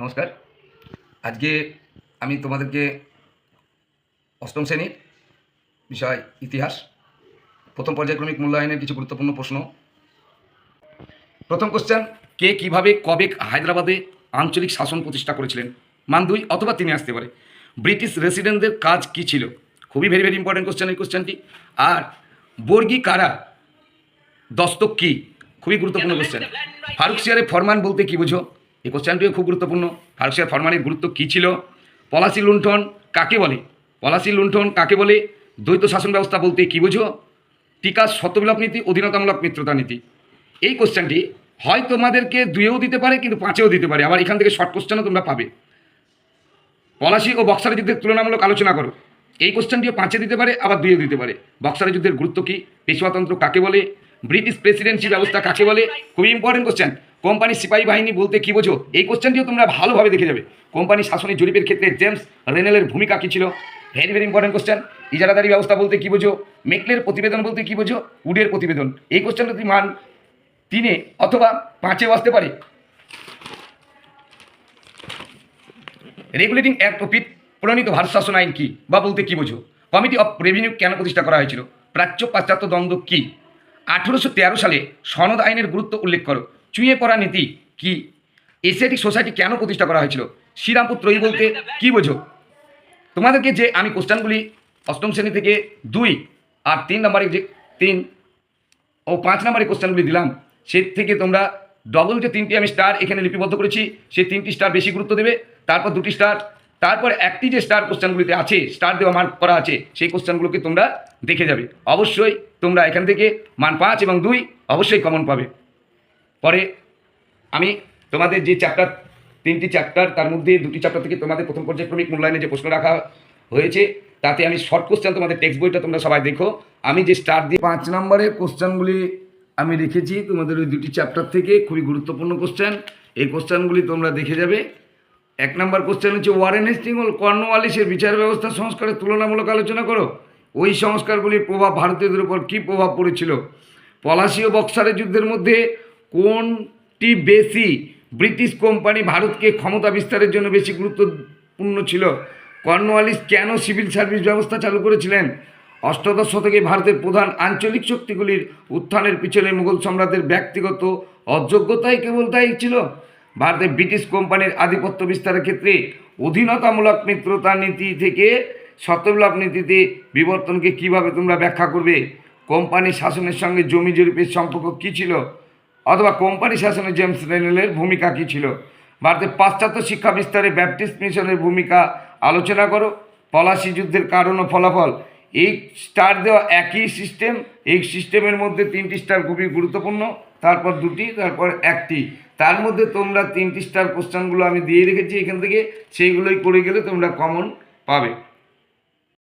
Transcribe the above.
নমস্কার। আজকে আমি তোমাদেরকে অষ্টম শ্রেণীর বিষয় ইতিহাস প্রথম পর্যায়ক্রমিক মূল্যায়নের কিছু গুরুত্বপূর্ণ প্রশ্ন। প্রথম কোশ্চেন, কে কিভাবে কবে হায়দ্রাবাদে আঞ্চলিক শাসন প্রতিষ্ঠা করেছিলেন? মান 2 অথবা 3 আসতে পারে। ব্রিটিশ রেসিডেন্টদের কাজ কী ছিল? খুবই ভেরি ইম্পর্টেন্ট কোশ্চেন এই কোশ্চেনটি। আর বর্গী কারা দস্তক কী? খুবই গুরুত্বপূর্ণ কোশ্চেন। ফারুকশিয়ারে ফরমান বলতে কী বুঝো? এই কোশ্চেনটিও খুব গুরুত্বপূর্ণ। ফারুকশিয়ার ফরমানের গুরুত্ব কী ছিল? পলাশি লুণ্ঠন কাকে বলে? পলাশি লুণ্ঠন কাকে বলে? দ্বৈত শাসন ব্যবস্থা বলতে কী বুঝো? টিকা সত্যবিলোপ নীতি, অধীনতামূলক মিত্রতা নীতি। এই কোশ্চেনটি হয় তোমাদেরকে 2-এও দিতে পারে, কিন্তু 5-এও দিতে পারে। আবার এখান থেকে শর্ট কোশ্চেনও তোমরা পাবে। পলাশি ও বক্সারের যুদ্ধের তুলনামূলক আলোচনা করো। এই কোশ্চেনটিও 5-এ দিতে পারে, আবার 2-এও দিতে পারে। বক্সারের যুদ্ধের গুরুত্ব কী? পেশোয়াতন্ত্র কাকে বলে? ব্রিটিশ প্রেসিডেন্সি ব্যবস্থা কাকে বলে? খুবই ইম্পর্টেন্ট কোশ্চেন। কোম্পানি সিপাহী বাহিনী বলতে কী বোঝো? এই কোশ্চেনটিও তোমরা ভালোভাবে দেখে যাবে। কোম্পানি শাসনের জরিপের ক্ষেত্রে জেমস রেনেলের ভূমিকা কী ছিল? Very important question. ইজারাদারি ব্যবস্থা বলতে কী বোঝো? মেকলের প্রতিবেদন বলতে কী বোঝো? উডের প্রতিবেদন। এই কোশ্চেনটা তুমি মান 3-এ অথবা 5-এও আসতে পারে। রেগুলেটিং অ্যাক্ট ও প্রণীত ভারত শাসন আইন কী বা বলতে কী বোঝো? কমিটি অফ রেভিনিউ কেন প্রতিষ্ঠা করা হয়েছিল? প্রাচ্য পাশ্চাত্য দ্বন্দ্ব কী? 1813 সালে সনদ আইনের গুরুত্ব উল্লেখ করো। চুঁয়ে পড়া নীতি কী? এশিয়াটিক সোসাইটি কেন প্রতিষ্ঠা করা হয়েছিল? শ্রীরামপুর ত্রয়ী বলতে কী বোঝো? তোমাদেরকে যে আমি কোশ্চেনগুলি অষ্টম শ্রেণী থেকে 2 আর 3 নম্বরে যে 3 ও 5 নম্বরের কোশ্চেনগুলি দিলাম, সে থেকে তোমরা ডবল যে 3টি আমি স্টার এখানে লিপিবদ্ধ করেছি, সেই 3টি স্টার বেশি গুরুত্ব দেবে, তারপর 2টি স্টার, তারপর একটি যে স্টার কোশ্চেনগুলিতে আছে, স্টার দেওয়া মার্ক করা আছে, সেই কোশ্চেনগুলোকে তোমরা দেখে যাবে। অবশ্যই তোমরা এখান থেকে মান 5 এবং 2 অবশ্যই কমন পাবে। পরে আমি তোমাদের যে চ্যাপ্টার 3টি চ্যাপ্টার, তার মধ্যে 2টি চ্যাপ্টার থেকে তোমাদের প্রথম পর্যায়ক্রমিক মূল্যায়নে যে প্রশ্ন রাখা হয়েছে, তাতে আমি শর্ট কোশ্চেন তোমাদের টেক্সট বইটা তোমরা সবাই দেখো। আমি যে স্টার দিয়ে 5 নম্বরের কোশ্চেনগুলি আমি রেখেছি তোমাদের ওই 2টি চ্যাপ্টার থেকে, খুবই গুরুত্বপূর্ণ কোশ্চেন। এই কোশ্চেনগুলি তোমরা দেখে যাবে। 1 নম্বর কোশ্চেন হচ্ছে ওয়ারেন হেস্টিংস ও কর্নওয়ালিসের বিচার ব্যবস্থা সংস্কারের তুলনামূলক আলোচনা করো। ওই সংস্কারগুলির প্রভাব ভারতীয়দের উপর কী প্রভাব পড়েছিল? পলাশি ও বক্সারের যুদ্ধের মধ্যে কোনটি বেশি ব্রিটিশ কোম্পানি ভারতকে ক্ষমতা বিস্তারের জন্য বেশি গুরুত্বপূর্ণ ছিল? কর্নওয়ালিস কেন সিভিল সার্ভিস ব্যবস্থা চালু করেছিলেন? অষ্টাদশ শতকে ভারতের প্রধান আঞ্চলিক শক্তিগুলির উত্থানের পিছনে মুঘল সম্রাটদের ব্যক্তিগত অযোগ্যতাই কেবল দায়ী ছিল? ভারতে ব্রিটিশ কোম্পানির আধিপত্য বিস্তারের ক্ষেত্রে অধীনতামূলক মিত্রতা নীতি থেকে সত্যবিলোপ নীতিতে বিবর্তনকে কিভাবে তোমরা ব্যাখ্যা করবে? কোম্পানি শাসনের সঙ্গে জমি জরিপের সম্পর্ক কী ছিল? অথবা কোম্পানি শাসনে জেমস রেনেলের ভূমিকা কী ছিল? ভারতের পাশ্চাত্য শিক্ষা বিস্তারে ব্যাপটিস্ট মিশনের ভূমিকা আলোচনা করো। পলাশি যুদ্ধের কারণ ও ফলাফল। এই স্টার দেওয়া একই সিস্টেম, এই সিস্টেমের মধ্যে 3টি স্টার খুবই গুরুত্বপূর্ণ, তারপর 2টি, তারপর 1টি। তার মধ্যে তোমরা 3টি স্টার কোশ্চেনগুলো আমি দিয়ে রেখেছি এখান থেকে, সেইগুলোই করে গেলে তোমরা কমন পাবে।